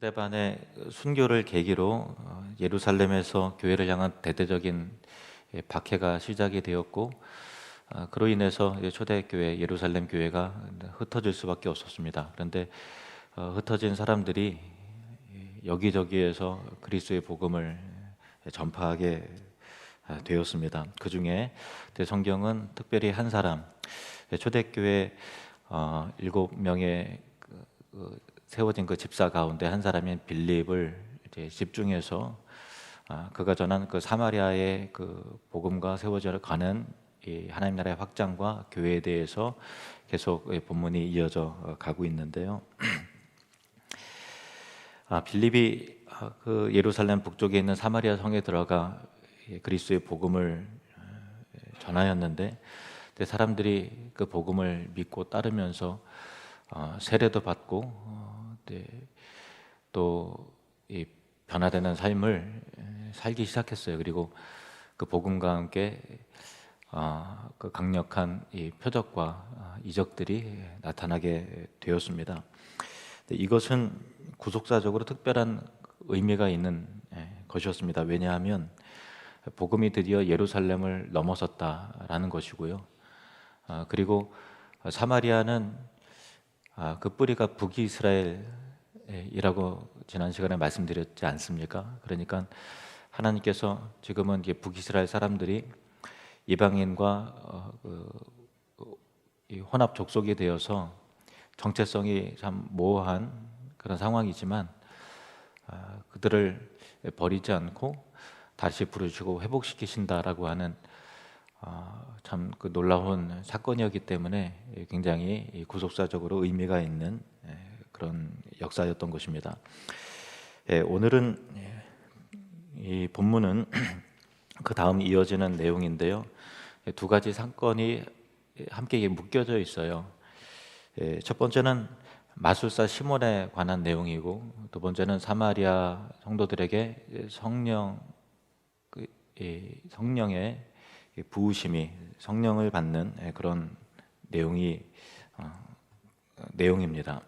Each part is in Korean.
스데반의 순교를 계기로 예루살렘에서 교회를 향한 대대적인 박해가 시작이 되었고, 그로 인해서 초대교회 예루살렘 교회가 흩어질 수밖에 없었습니다. 그런데 흩어진 사람들이 여기저기에서 그리스도의 복음을 전파하게 되었습니다. 그 중에 성경은 특별히 한 사람, 초대교회 7명의 세워진 그 집사 가운데 한 사람인 빌립을 이제 집중해서 그가 전한 그 사마리아의 그 복음과 세워져 가는 이 하나님 나라의 확장과 교회에 대해서 계속 본문이 이어져 가고 있는데요. 빌립이 그 예루살렘 북쪽에 있는 사마리아 성에 들어가 그리스도의 복음을 전하였는데, 사람들이 그 복음을 믿고 따르면서 세례도 받고 또 이 변화되는 삶을 살기 시작했어요. 그리고 그 복음과 함께 그 강력한 이 표적과 이적들이 나타나게 되었습니다. 이것은 구속사적으로 특별한 의미가 있는 것이었습니다. 왜냐하면 복음이 드디어 예루살렘을 넘어섰다라는 것이고요. 그리고 사마리아는 그 뿌리가 북이스라엘이라고 지난 시간에 말씀드렸지 않습니까? 그러니까 하나님께서 지금은 이제 북이스라엘 사람들이 이방인과 이 혼합 족속이 되어서 정체성이 참 모호한 그런 상황이지만 그들을 버리지 않고 다시 부르시고 회복시키신다라고 하는 참 그 놀라운 사건이었기 때문에 굉장히 구속사적으로 의미가 있는 그런 역사였던 것입니다. 오늘은 이 본문은 그 다음 이어지는 내용인데요. 두 가지 사건이 함께 묶여져 있어요. 첫 번째는 마술사 시몬에 관한 내용이고, 두 번째는 사마리아 성도들에게 성령의 부으심이, 성령을 받는 그런 내용입니다.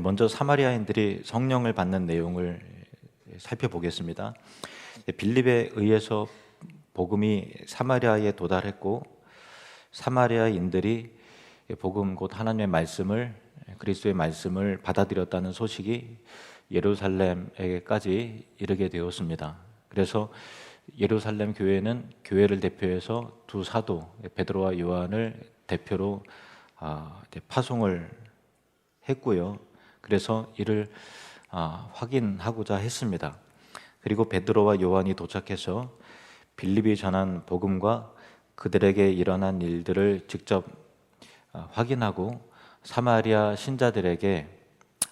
먼저 사마리아인들이 성령을 받는 내용을 살펴보겠습니다. 빌립에 의해서 복음이 사마리아에 도달했고, 사마리아인들이 복음 곧 하나님의 말씀을, 그리스도의 말씀을 받아들였다는 소식이 예루살렘에게까지 이르게 되었습니다. 그래서 예루살렘 교회는 교회를 대표해서 두 사도 베드로와 요한을 대표로 파송을 했고요. 그래서 이를 확인하고자 했습니다. 그리고 베드로와 요한이 도착해서 빌립이 전한 복음과 그들에게 일어난 일들을 직접 확인하고 사마리아 신자들에게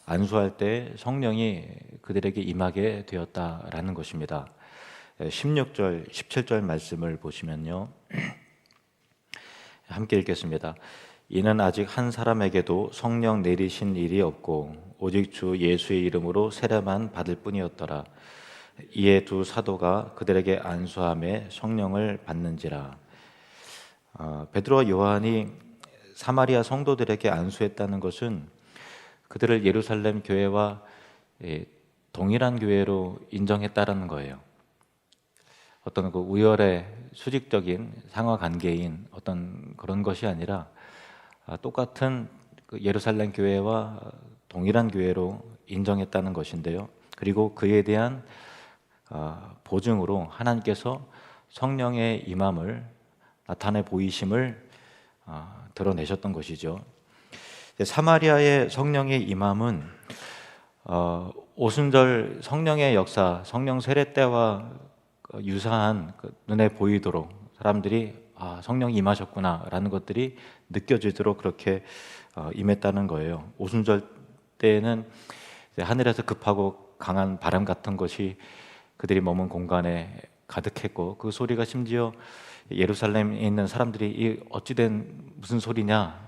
안수할 때 성령이 그들에게 임하게 되었다라는 것입니다. 16절, 17절 말씀을 보시면요, 함께 읽겠습니다. 이는 아직 한 사람에게도 성령 내리신 일이 없고 오직 주 예수의 이름으로 세례만 받을 뿐이었더라. 이에 두 사도가 그들에게 안수함에 성령을 받는지라. 베드로와 요한이 사마리아 성도들에게 안수했다는 것은 그들을 예루살렘 교회와 동일한 교회로 인정했다라는 거예요. 어떤 그 우열의 수직적인 상하 관계인 어떤 그런 것이 아니라 똑같은 그 예루살렘 교회와 동일한 교회로 인정했다는 것인데요. 그리고 그에 대한 보증으로 하나님께서 성령의 임함을 나타내 보이심을 드러내셨던 것이죠. 사마리아의 성령의 임함은 오순절 성령의 역사, 성령 세례 때와 유사한 눈에 보이도록 사람들이 성령이 임하셨구나라는 것들이 느껴지도록 그렇게 임했다는 거예요. 오순절 때는 하늘에서 급하고 강한 바람 같은 것이 그들이 머문 공간에 가득했고, 그 소리가 심지어 예루살렘에 있는 사람들이 이 어찌된 무슨 소리냐,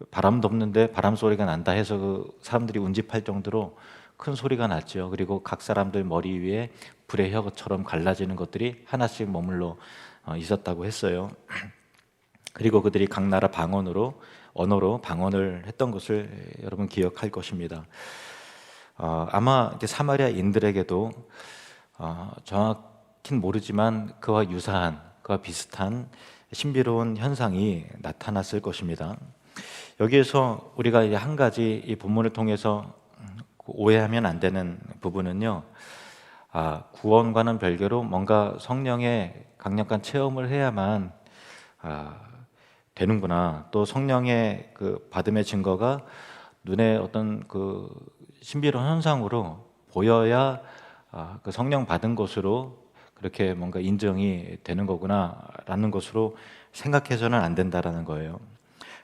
바람도 없는데 바람 소리가 난다 해서 그 사람들이 운집할 정도로 큰 소리가 났죠. 그리고 각 사람들 머리 위에 불의 혀처럼 갈라지는 것들이 하나씩 머물러 있었다고 했어요. 그리고 그들이 각 나라 언어로 방언을 했던 것을 여러분 기억할 것입니다. 아마 이제 사마리아인들에게도 정확히는 모르지만 그와 유사한, 그와 비슷한 신비로운 현상이 나타났을 것입니다. 여기에서 우리가 이제 한 가지 이 본문을 통해서 오해하면 안 되는 부분은요, 구원과는 별개로 뭔가 성령의 강력한 체험을 해야만 되는구나. 또 성령의 그 받음의 증거가 눈에 어떤 그 신비로운 현상으로 보여야 그 성령 받은 것으로 그렇게 뭔가 인정이 되는 거구나라는 것으로 생각해서는 안 된다라는 거예요.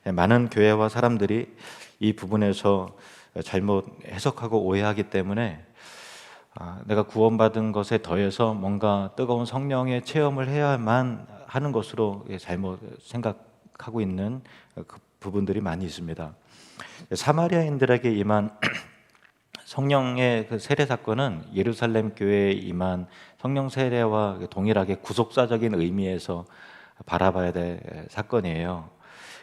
많은 교회와 사람들이 이 부분에서 잘못 해석하고 오해하기 때문에 내가 구원받은 것에 더해서 뭔가 뜨거운 성령의 체험을 해야만 하는 것으로 잘못 생각하고 있는 그 부분들이 많이 있습니다. 사마리아인들에게 임한 성령의 그 세례 사건은 예루살렘 교회에 임한 성령 세례와 동일하게 구속사적인 의미에서 바라봐야 될 사건이에요.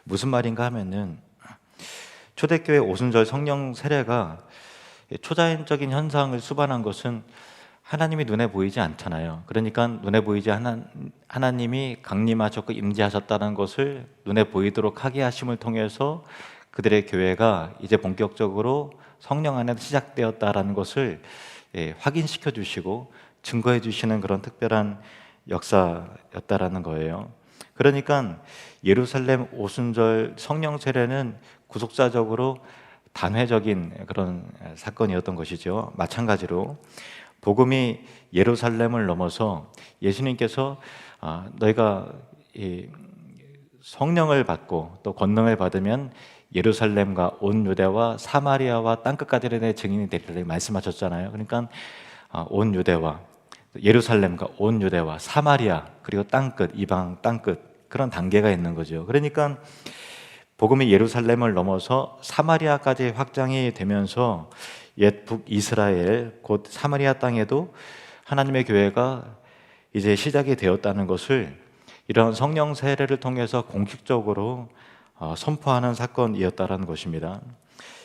무슨 말인가 하면은 초대교회 오순절 성령 세례가 초자연적인 현상을 수반한 것은 하나님이 눈에 보이지 않잖아요. 그러니까 눈에 보이지 하나님이 강림하셨고 임재하셨다는 것을 눈에 보이도록 하게 하심을 통해서 그들의 교회가 이제 본격적으로 성령 안에 시작되었다라는 것을 확인시켜 주시고 증거해 주시는 그런 특별한 역사였다라는 거예요. 그러니까 예루살렘 오순절 성령 세례는 구속사적으로 단회적인 그런 사건이었던 것이죠. 마찬가지로 복음이 예루살렘을 넘어서 예수님께서 너희가 이 성령을 받고 또 권능을 받으면 예루살렘과 온 유대와 사마리아와 땅끝까지 내 증인이 되리라 말씀하셨잖아요. 그러니까 온 유대와 예루살렘과 온 유대와 사마리아 그리고 땅끝, 이방 땅끝 그런 단계가 있는 거죠. 그러니까 복음이 예루살렘을 넘어서 사마리아까지 확장이 되면서 옛 북이스라엘 곧 사마리아 땅에도 하나님의 교회가 이제 시작이 되었다는 것을 이런 성령 세례를 통해서 공식적으로 선포하는 사건이었다라는 것입니다.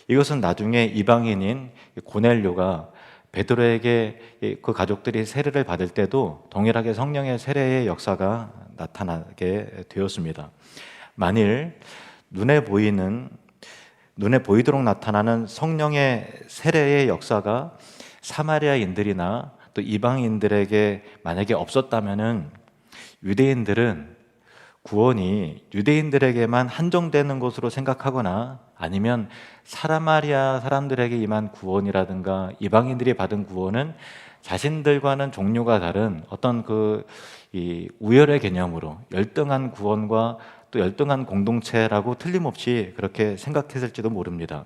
이것은 나중에 이방인인 고넬료가 베드로에게 그 가족들이 세례를 받을 때도 동일하게 성령의 세례의 역사가 나타나게 되었습니다. 만일 눈에 보이도록 나타나는 성령의 세례의 역사가 사마리아인들이나 또 이방인들에게 만약에 없었다면은 유대인들은 구원이 유대인들에게만 한정되는 것으로 생각하거나 아니면 사마리아 사람들에게 임한 구원이라든가 이방인들이 받은 구원은 자신들과는 종류가 다른 어떤 이 우열의 개념으로 열등한 구원과 또 열등한 공동체라고 틀림없이 그렇게 생각했을지도 모릅니다.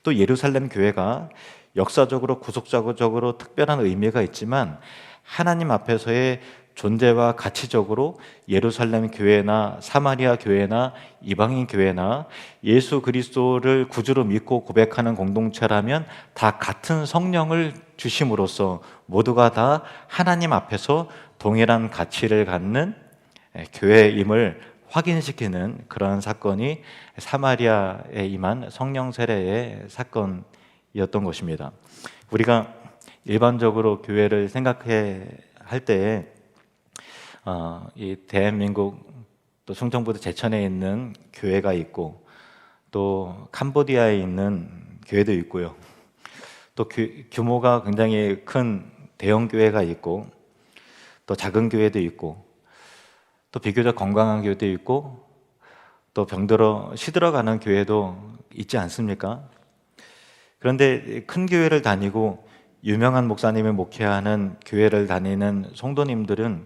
또 예루살렘 교회가 역사적으로 구속적으로 특별한 의미가 있지만 하나님 앞에서의 존재와 가치적으로 예루살렘 교회나 사마리아 교회나 이방인 교회나 예수 그리스도를 구주로 믿고 고백하는 공동체라면 다 같은 성령을 주심으로써 모두가 다 하나님 앞에서 동일한 가치를 갖는 교회임을 확인시키는 그러한 사건이 사마리아에 임한 성령 세례의 사건이었던 것입니다. 우리가 일반적으로 교회를 생각해 할 때에 이 대한민국 또 충청북도 제천에 있는 교회가 있고 또 캄보디아에 있는 교회도 있고요. 또 규모가 굉장히 큰 대형 교회가 있고 또 작은 교회도 있고 또 비교적 건강한 교회도 있고 또 병들어 시들어가는 교회도 있지 않습니까? 그런데 큰 교회를 다니고 유명한 목사님이 목회하는 교회를 다니는 성도님들은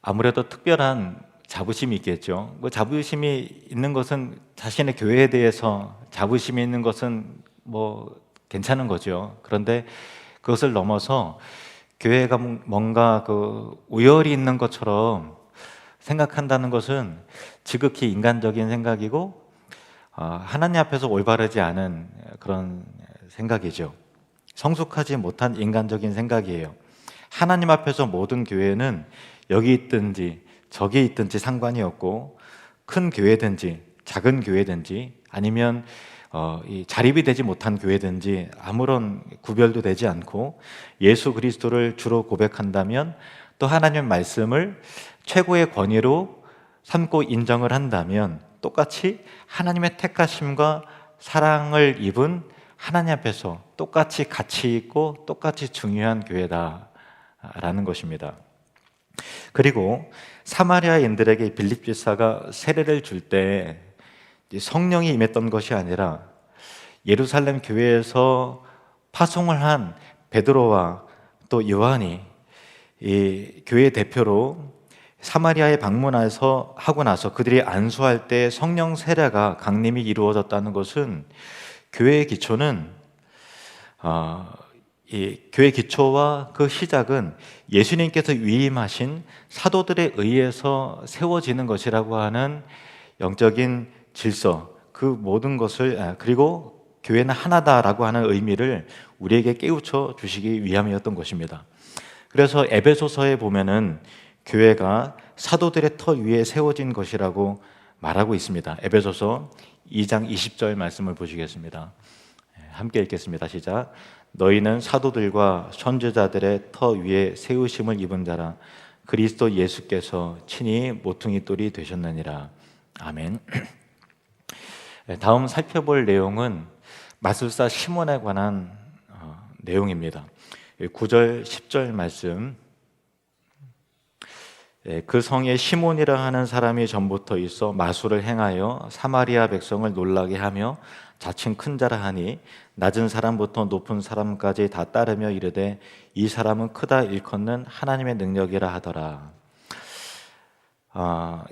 아무래도 특별한 자부심이 있겠죠. 그 자부심이 있는 것은 자신의 교회에 대해서 자부심이 있는 것은 뭐 괜찮은 거죠. 그런데 그것을 넘어서 교회가 뭔가 우열이 있는 것처럼 생각한다는 것은 지극히 인간적인 생각이고 하나님 앞에서 올바르지 않은 그런 생각이죠. 성숙하지 못한 인간적인 생각이에요. 하나님 앞에서 모든 교회는 여기 있든지 저기 있든지 상관이 없고 큰 교회든지 작은 교회든지 아니면 이 자립이 되지 못한 교회든지 아무런 구별도 되지 않고 예수 그리스도를 주로 고백한다면, 또 하나님의 말씀을 최고의 권위로 삼고 인정을 한다면 똑같이 하나님의 택하심과 사랑을 입은 하나님 앞에서 똑같이 가치 있고 똑같이 중요한 교회다라는 것입니다. 그리고 사마리아인들에게 빌립 집사가 세례를 줄 때 성령이 임했던 것이 아니라 예루살렘 교회에서 파송을 한 베드로와 또 요한이 이 교회 대표로 사마리아에 방문해서 하고 나서 그들이 안수할 때 성령 세례가 강림이 이루어졌다는 것은 교회의 기초는 이 교회 기초와 그 시작은 예수님께서 위임하신 사도들에 의해서 세워지는 것이라고 하는 영적인 질서, 그 모든 것을, 그리고 교회는 하나다라고 하는 의미를 우리에게 깨우쳐 주시기 위함이었던 것입니다. 그래서 에베소서에 보면은 교회가 사도들의 터 위에 세워진 것이라고 말하고 있습니다. 에베소서 2장 20절 말씀을 보시겠습니다. 함께 읽겠습니다. 시작. 너희는 사도들과 선지자들의 터 위에 세우심을 입은 자라. 그리스도 예수께서 친히 모퉁이 돌이 되셨느니라. 아멘. 다음 살펴볼 내용은 마술사 시몬에 관한 내용입니다. 9절 10절 말씀. 그 성에 시몬이라 하는 사람이 전부터 있어 마술을 행하여 사마리아 백성을 놀라게 하며 자칭 큰 자라 하니 낮은 사람부터 높은 사람까지 다 따르며 이르되 이 사람은 크다 일컫는 하나님의 능력이라 하더라.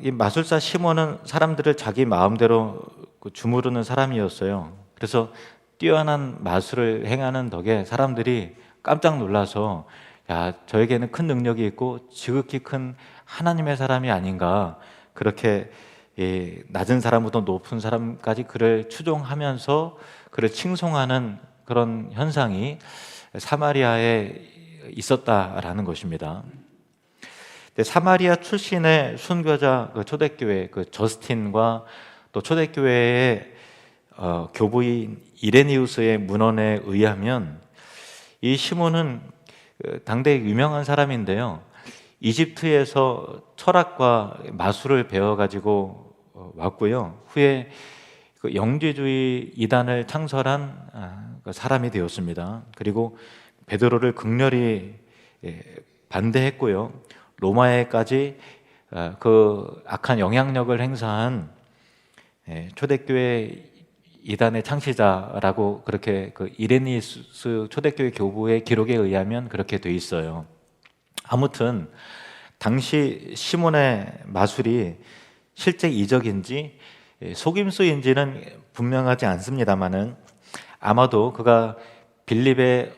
이 마술사 시몬은 사람들을 자기 마음대로 주무르는 사람이었어요. 그래서 뛰어난 마술을 행하는 덕에 사람들이 깜짝 놀라서 야, 저에게는 큰 능력이 있고 지극히 큰 하나님의 사람이 아닌가, 그렇게 낮은 사람부터 높은 사람까지 그를 추종하면서 그를 칭송하는 그런 현상이 사마리아에 있었다라는 것입니다. 사마리아 출신의 순교자 그 초대교회 그 저스틴과 또 초대교회의 교부인 이레니우스의 문헌에 의하면 이 시몬은 당대에 유명한 사람인데요, 이집트에서 철학과 마술을 배워가지고 왔고요, 후에 그 영지주의 이단을 창설한 사람이 되었습니다. 그리고 베드로를 극렬히 반대했고요, 로마에까지 그 악한 영향력을 행사한 초대교회 이단의 창시자라고 그렇게 그 이레니우스 초대교회 교부의 기록에 의하면 그렇게 돼 있어요. 아무튼 당시 시몬의 마술이 실제 이적인지 속임수인지는 분명하지 않습니다만은 아마도 그가 빌립의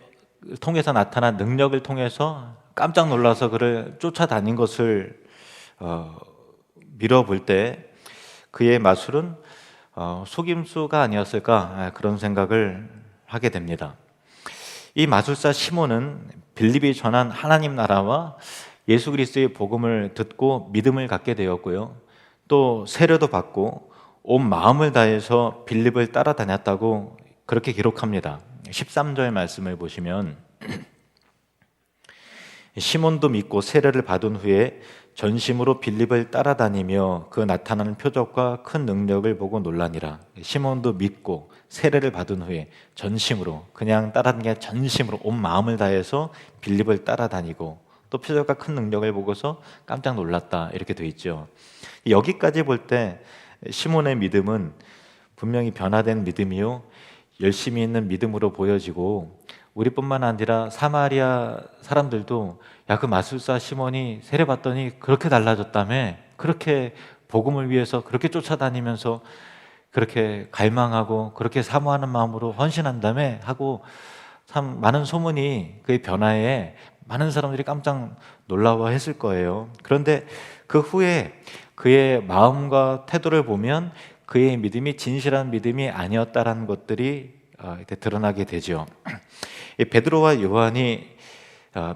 통해서 나타난 능력을 통해서 깜짝 놀라서 그를 쫓아다닌 것을 미뤄볼 때 그의 마술은 속임수가 아니었을까, 그런 생각을 하게 됩니다. 이 마술사 시몬은 빌립이 전한 하나님 나라와 예수 그리스도의 복음을 듣고 믿음을 갖게 되었고요, 또 세례도 받고 온 마음을 다해서 빌립을 따라다녔다고 그렇게 기록합니다. 13절 말씀을 보시면 시몬도 믿고 세례를 받은 후에 전심으로 빌립을 따라다니며 그 나타나는 표적과 큰 능력을 보고 놀라니라. 시몬도 믿고 세례를 받은 후에 전심으로, 그냥 따라다니는 게 전심으로 온 마음을 다해서 빌립을 따라다니고 또 표적과 큰 능력을 보고서 깜짝 놀랐다, 이렇게 돼 있죠. 여기까지 볼 때 시몬의 믿음은 분명히 변화된 믿음이요, 열심히 있는 믿음으로 보여지고, 우리뿐만 아니라 사마리아 사람들도 야, 그 마술사 시몬이 세례 받더니 그렇게 달라졌다며, 그렇게 복음을 위해서 그렇게 쫓아다니면서 그렇게 갈망하고 그렇게 사모하는 마음으로 헌신한다며 하고, 참 많은 소문이 그의 변화에 많은 사람들이 깜짝 놀라워했을 거예요. 그런데 그 후에 그의 마음과 태도를 보면 그의 믿음이 진실한 믿음이 아니었다라는 것들이 드러나게 되죠. 베드로와 요한이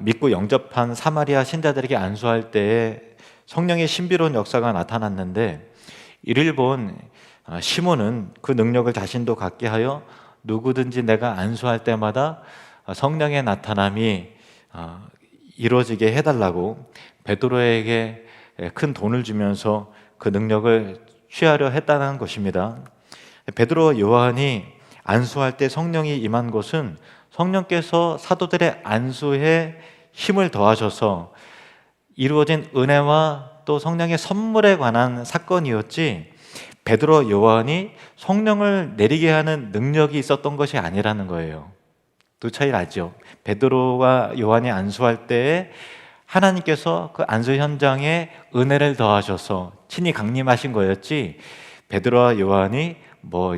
믿고 영접한 사마리아 신자들에게 안수할 때에 성령의 신비로운 역사가 나타났는데, 이를 본 시몬은 그 능력을 자신도 갖게 하여 누구든지 내가 안수할 때마다 성령의 나타남이 이루어지게 해달라고 베드로에게 큰 돈을 주면서 그 능력을 취하려 했다는 것입니다. 베드로와 요한이 안수할 때 성령이 임한 것은 성령께서 사도들의 안수에 힘을 더하셔서 이루어진 은혜와 또 성령의 선물에 관한 사건이었지, 베드로와 요한이 성령을 내리게 하는 능력이 있었던 것이 아니라는 거예요. 두 차이를 알죠. 베드로와 요한이 안수할 때에 하나님께서 그 안수 현장에 은혜를 더하셔서 친히 강림하신 거였지, 베드로와 요한이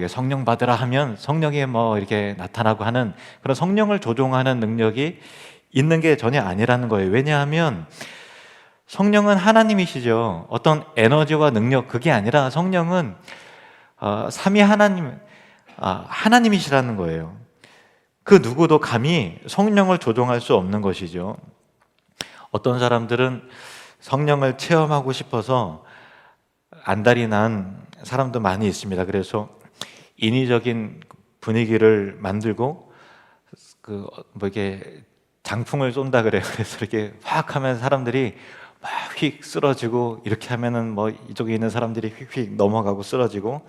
성령 받으라 하면 성령이 이렇게 나타나고 하는 그런 성령을 조종하는 능력이 있는 게 전혀 아니라는 거예요. 왜냐하면 성령은 하나님이시죠. 어떤 에너지와 능력, 그게 아니라 성령은 삼위 하나님, 하나님이시라는 거예요. 그 누구도 감히 성령을 조종할 수 없는 것이죠. 어떤 사람들은 성령을 체험하고 싶어서 안달이 난 사람도 많이 있습니다. 그래서 인위적인 분위기를 만들고 이렇게 장풍을 쏜다 그래요. 그래서 이렇게 확 하면 사람들이 막 휙 쓰러지고, 이렇게 하면은 이쪽에 있는 사람들이 휙휙 넘어가고 쓰러지고,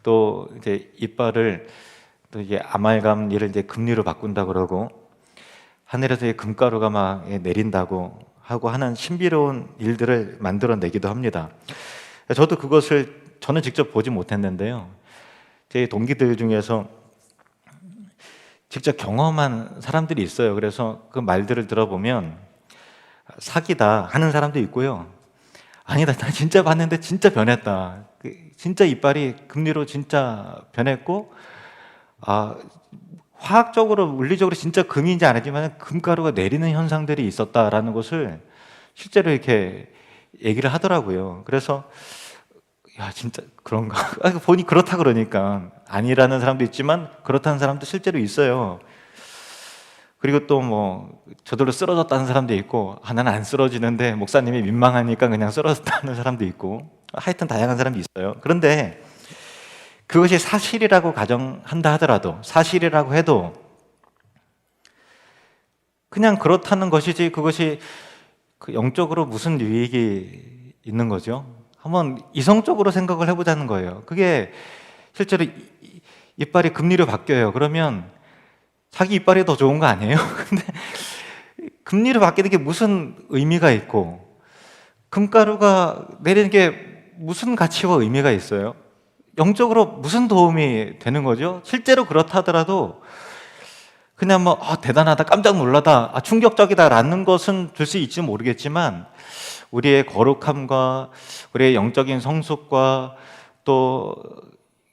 또 이제 이빨을 또 이게 아말감리를 이제 금리로 바꾼다 그러고, 하늘에서 금가루가 막 내린다고 하고 하는 신비로운 일들을 만들어내기도 합니다. 저도 저는 직접 보지 못했는데요. 제 동기들 중에서 직접 경험한 사람들이 있어요. 그래서 그 말들을 들어보면 사기다 하는 사람도 있고요. 아니다, 나 진짜 봤는데 진짜 변했다. 진짜 이빨이 금리로 진짜 변했고, 화학적으로 물리적으로 진짜 금인지 아니지만 금가루가 내리는 현상들이 있었다라는 것을 실제로 이렇게 얘기를 하더라고요. 그래서 진짜 그런가? 보니 그렇다 그러니까. 아니라는 사람도 있지만 그렇다는 사람도 실제로 있어요. 그리고 또 저절로 쓰러졌다는 사람도 있고, 나는 안 쓰러지는데 목사님이 민망하니까 그냥 쓰러졌다는 사람도 있고, 하여튼 다양한 사람이 있어요. 그런데 그것이 사실이라고 가정한다 하더라도, 사실이라고 해도 그냥 그렇다는 것이지, 그것이 영적으로 무슨 유익이 있는 거죠? 한번 이성적으로 생각을 해보자는 거예요. 그게 실제로 이빨이 금리로 바뀌어요. 그러면 자기 이빨이 더 좋은 거 아니에요? 근데 금리로 바뀌는 게 무슨 의미가 있고, 금가루가 내리는 게 무슨 가치와 의미가 있어요? 영적으로 무슨 도움이 되는 거죠? 실제로 그렇다 하더라도 그냥 대단하다, 깜짝 놀라다, 충격적이다 라는 것은 줄 수 있지 모르겠지만, 우리의 거룩함과 우리의 영적인 성숙과 또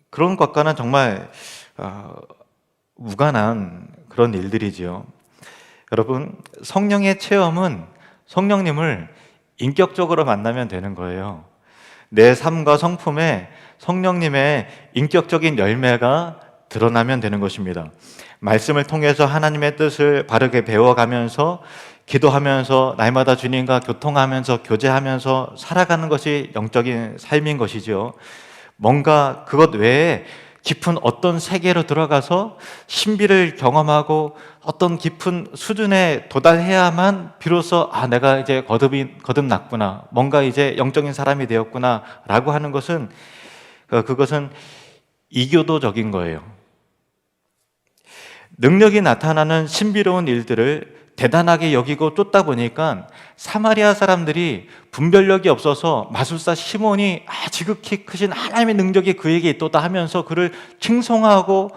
그런 것과는 정말 무관한 그런 일들이지요. 여러분, 성령의 체험은 성령님을 인격적으로 만나면 되는 거예요. 내 삶과 성품에 성령님의 인격적인 열매가 드러나면 되는 것입니다. 말씀을 통해서 하나님의 뜻을 바르게 배워가면서, 기도하면서, 날마다 주님과 교통하면서, 교제하면서 살아가는 것이 영적인 삶인 것이죠. 뭔가 그것 외에 깊은 어떤 세계로 들어가서 신비를 경험하고 어떤 깊은 수준에 도달해야만 비로소 내가 이제 거듭났구나, 뭔가 이제 영적인 사람이 되었구나 라고 하는 것은, 그것은 이교도적인 거예요. 능력이 나타나는 신비로운 일들을 대단하게 여기고 쫓다 보니까 사마리아 사람들이 분별력이 없어서 마술사 시몬이 지극히 크신 하나님의 능력이 그에게 있도다 하면서 그를 칭송하고,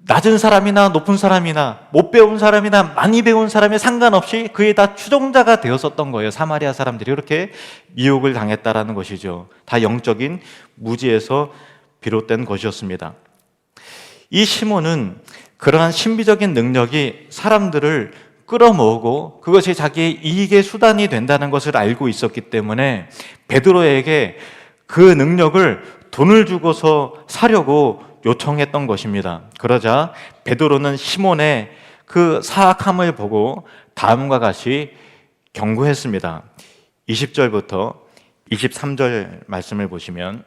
낮은 사람이나 높은 사람이나 못 배운 사람이나 많이 배운 사람에 상관없이 그에 다 추종자가 되었었던 거예요. 사마리아 사람들이 이렇게 미혹을 당했다라는 것이죠. 다 영적인 무지에서 비롯된 것이었습니다. 이 시몬은 그러한 신비적인 능력이 사람들을 끌어모으고 그것이 자기의 이익의 수단이 된다는 것을 알고 있었기 때문에 베드로에게 그 능력을 돈을 주고서 사려고 요청했던 것입니다. 그러자 베드로는 시몬의 그 사악함을 보고 다음과 같이 경고했습니다. 20절부터 23절 말씀을 보시면,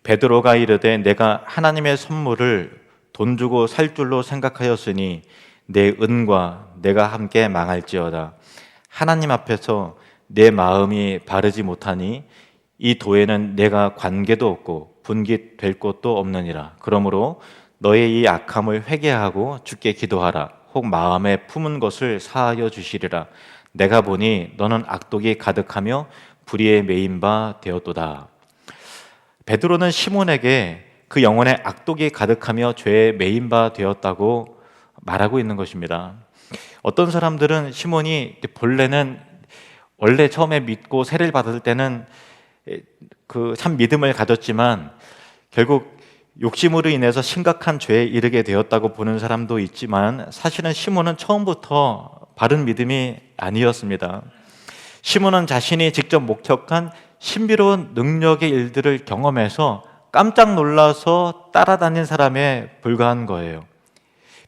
베드로가 이르되 내가 하나님의 선물을 돈 주고 살 줄로 생각하였으니 내 은과 내가 함께 망할지어다. 하나님 앞에서 내 마음이 바르지 못하니 이 도에는 내가 관계도 없고 분깃될 곳도 없느니라. 그러므로 너의 이 악함을 회개하고 주께 기도하라. 혹 마음에 품은 것을 사하여 주시리라. 내가 보니 너는 악독이 가득하며 불의에 매인 바 되었도다. 베드로는 시몬에게 그 영혼에 악독이 가득하며 죄에 매인 바 되었다고 말하고 있는 것입니다. 어떤 사람들은 시몬이 원래 처음에 믿고 세례를 받을 때는 그 참 믿음을 가졌지만 결국 욕심으로 인해서 심각한 죄에 이르게 되었다고 보는 사람도 있지만, 사실은 시몬은 처음부터 바른 믿음이 아니었습니다. 시몬은 자신이 직접 목격한 신비로운 능력의 일들을 경험해서 깜짝 놀라서 따라다닌 사람에 불과한 거예요.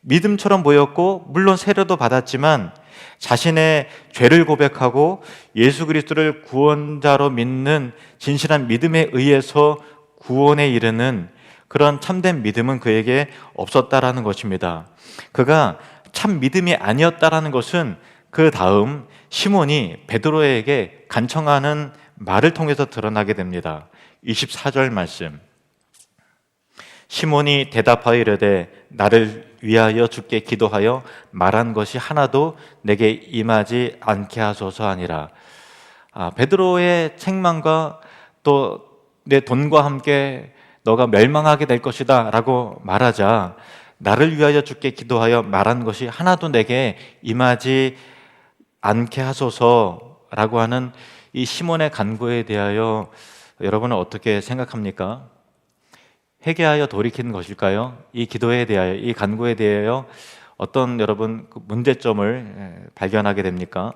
믿음처럼 보였고 물론 세례도 받았지만 자신의 죄를 고백하고 예수 그리스도를 구원자로 믿는 진실한 믿음에 의해서 구원에 이르는 그런 참된 믿음은 그에게 없었다라는 것입니다. 그가 참 믿음이 아니었다라는 것은 그 다음 시몬이 베드로에게 간청하는 말을 통해서 드러나게 됩니다. 24절 말씀. 시몬이 대답하여 이르되 나를 위하여 주께 기도하여 말한 것이 하나도 내게 임하지 않게 하소서 하니라. 베드로의 책망과 또 내 돈과 함께 너가 멸망하게 될 것이다 라고 말하자, 나를 위하여 주께 기도하여 말한 것이 하나도 내게 임하지 않게 하소서라고 하는 이 시몬의 간구에 대하여 여러분은 어떻게 생각합니까? 회개하여 돌이키는 것일까요? 이 기도에 대하여, 이 간구에 대하여 어떤 여러분 문제점을 발견하게 됩니까?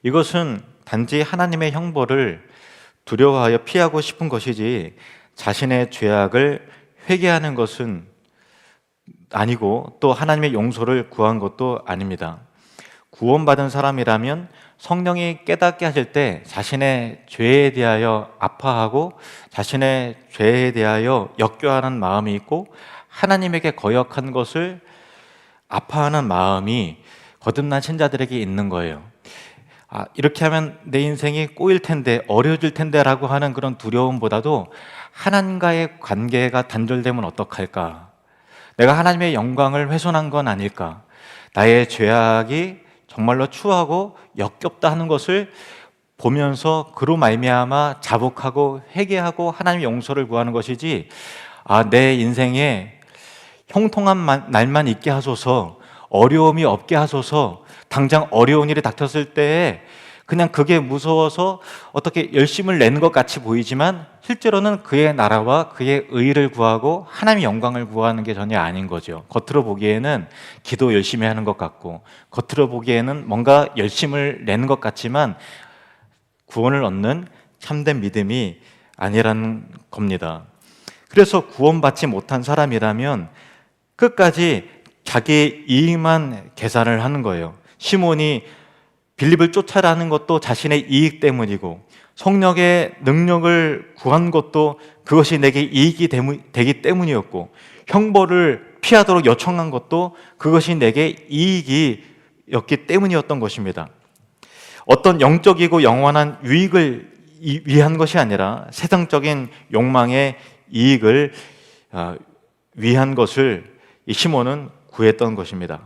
이것은 단지 하나님의 형벌을 두려워하여 피하고 싶은 것이지 자신의 죄악을 회개하는 것은 아니고 또 하나님의 용서를 구한 것도 아닙니다. 구원받은 사람이라면 성령이 깨닫게 하실 때 자신의 죄에 대하여 아파하고 자신의 죄에 대하여 역겨하는 마음이 있고 하나님에게 거역한 것을 아파하는 마음이 거듭난 신자들에게 있는 거예요. 이렇게 하면 내 인생이 꼬일 텐데, 어려워질 텐데 라고 하는 그런 두려움보다도 하나님과의 관계가 단절되면 어떡할까? 내가 하나님의 영광을 훼손한 건 아닐까? 나의 죄악이 정말로 추하고 역겹다 하는 것을 보면서 그로 말미암아 자복하고 회개하고 하나님의 용서를 구하는 것이지, 내 인생에 형통한 날만 있게 하소서, 어려움이 없게 하소서, 당장 어려운 일이 닥쳤을 때에 그냥 그게 무서워서 어떻게 열심을 내는 것 같이 보이지만 실제로는 그의 나라와 그의 의를 구하고 하나님의 영광을 구하는 게 전혀 아닌 거죠. 겉으로 보기에는 기도 열심히 하는 것 같고 겉으로 보기에는 뭔가 열심을 내는 것 같지만 구원을 얻는 참된 믿음이 아니라는 겁니다. 그래서 구원받지 못한 사람이라면 끝까지 자기 이익만 계산을 하는 거예요. 시몬이 빌립을 쫓아라는 것도 자신의 이익 때문이고 성령의 능력을 구한 것도 그것이 내게 이익이 되기 때문이었고 형벌을 피하도록 요청한 것도 그것이 내게 이익이었기 때문이었던 것입니다. 어떤 영적이고 영원한 유익을 위한 것이 아니라 세상적인 욕망의 이익을 위한 것을 이 시몬은 구했던 것입니다.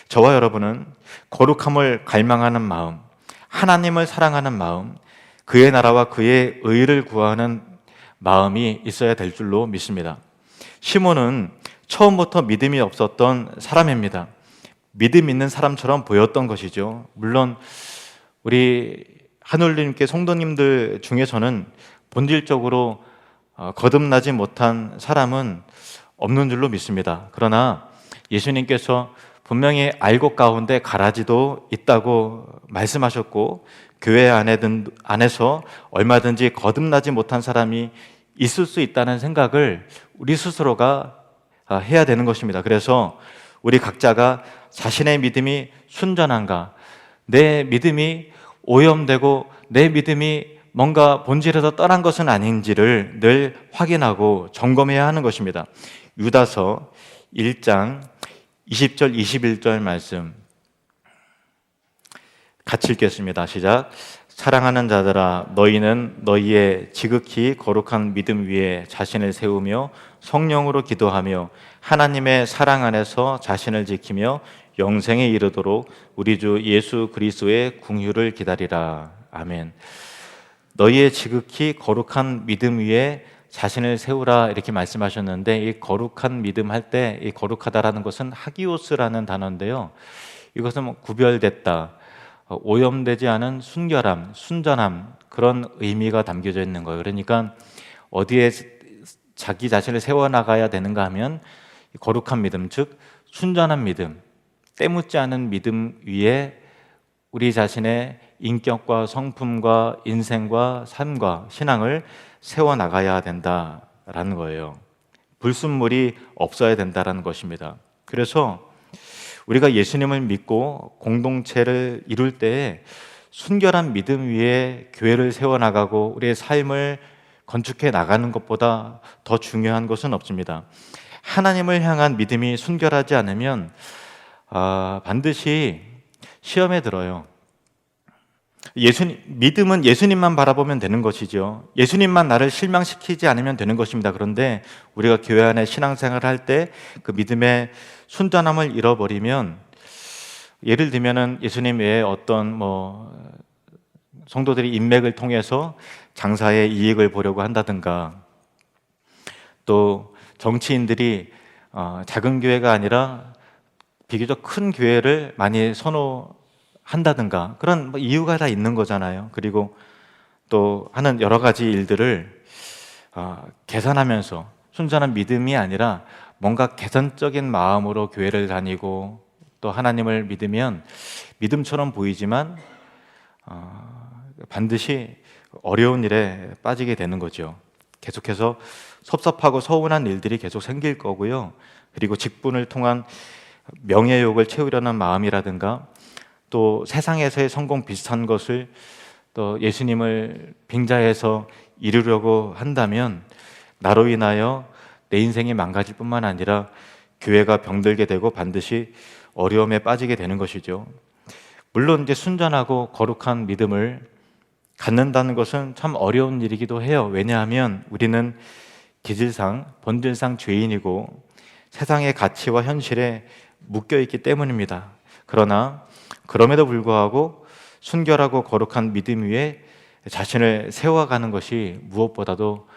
저와 여러분은 거룩함을 갈망하는 마음, 하나님을 사랑하는 마음, 그의 나라와 그의 의를 구하는 마음이 있어야 될 줄로 믿습니다. 시몬은 처음부터 믿음이 없었던 사람입니다. 믿음 있는 사람처럼 보였던 것이죠. 물론 우리 하늘님께 성도님들 중에서는 본질적으로 거듭나지 못한 사람은 없는 줄로 믿습니다. 그러나 예수님께서 분명히 알곡 가운데 가라지도 있다고 말씀하셨고 교회 안에서 얼마든지 거듭나지 못한 사람이 있을 수 있다는 생각을 우리 스스로가 해야 되는 것입니다. 그래서 우리 각자가 자신의 믿음이 순전한가, 내 믿음이 오염되고 내 믿음이 뭔가 본질에서 떠난 것은 아닌지를 늘 확인하고 점검해야 하는 것입니다. 유다서 1장 20절 21절 말씀 같이 읽겠습니다. 시작. 사랑하는 자들아, 너희는 너희의 지극히 거룩한 믿음 위에 자신을 세우며 성령으로 기도하며 하나님의 사랑 안에서 자신을 지키며 영생에 이르도록 우리 주 예수 그리스도의 긍휼을 기다리라. 아멘. 너희의 지극히 거룩한 믿음 위에 자신을 세우라, 이렇게 말씀하셨는데, 이 거룩한 믿음 할 때 이 거룩하다라는 것은 하기오스라는 단어인데요, 이것은 뭐 구별됐다, 오염되지 않은 순결함, 순전함, 그런 의미가 담겨져 있는 거예요. 그러니까 어디에 자기 자신을 세워나가야 되는가 하면 거룩한 믿음, 즉 순전한 믿음, 때묻지 않은 믿음 위에 우리 자신의 인격과 성품과 인생과 삶과 신앙을 세워나가야 된다라는 거예요. 불순물이 없어야 된다라는 것입니다. 그래서 우리가 예수님을 믿고 공동체를 이룰 때 순결한 믿음 위에 교회를 세워나가고 우리의 삶을 건축해 나가는 것보다 더 중요한 것은 없습니다. 하나님을 향한 믿음이 순결하지 않으면 반드시 시험에 들어요. 믿음은 예수님만 바라보면 되는 것이죠. 예수님만 나를 실망시키지 않으면 되는 것입니다. 그런데 우리가 교회 안에 신앙생활을 할 때 그 믿음의 순전함을 잃어버리면, 예를 들면은 예수님 외에 어떤 성도들이 인맥을 통해서 장사의 이익을 보려고 한다든가, 또 정치인들이 작은 교회가 아니라 비교적 큰 교회를 많이 선호한다든가, 그런 이유가 다 있는 거잖아요. 그리고 또 하는 여러 가지 일들을 계산하면서 순전한 믿음이 아니라 뭔가 계산적인 마음으로 교회를 다니고 또 하나님을 믿으면 믿음처럼 보이지만 반드시 어려운 일에 빠지게 되는 거죠. 계속해서 섭섭하고 서운한 일들이 계속 생길 거고요. 그리고 직분을 통한 명예욕을 채우려는 마음이라든가, 또 세상에서의 성공 비슷한 것을 또 예수님을 빙자해서 이루려고 한다면 나로 인하여 내 인생이 망가질 뿐만 아니라 교회가 병들게 되고 반드시 어려움에 빠지게 되는 것이죠. 물론 이제 순전하고 거룩한 믿음을 갖는다는 것은 참 어려운 일이기도 해요. 왜냐하면 우리는 기질상, 본질상 죄인이고 세상의 가치와 현실에 묶여 있기 때문입니다. 그러나 그럼에도 불구하고 순결하고 거룩한 믿음 위에 자신을 세워가는 것이 무엇보다도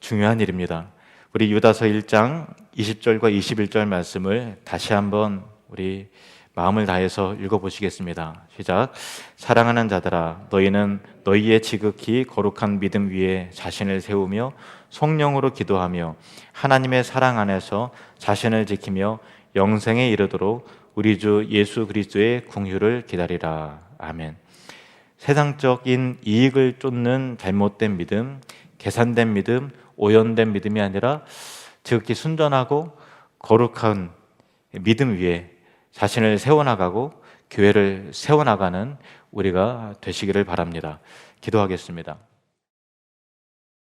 중요한 일입니다. 우리 유다서 1장 20절과 21절 말씀을 다시 한번 우리 마음을 다해서 읽어보시겠습니다. 시작. 사랑하는 자들아, 너희는 너희의 지극히 거룩한 믿음 위에 자신을 세우며 성령으로 기도하며 하나님의 사랑 안에서 자신을 지키며 영생에 이르도록 우리 주 예수 그리스도의 긍휼을 기다리라. 아멘. 세상적인 이익을 쫓는 잘못된 믿음, 계산된 믿음, 오염된 믿음이 아니라 지극히 순전하고 거룩한 믿음 위에 자신을 세워나가고 교회를 세워나가는 우리가 되시기를 바랍니다. 기도하겠습니다.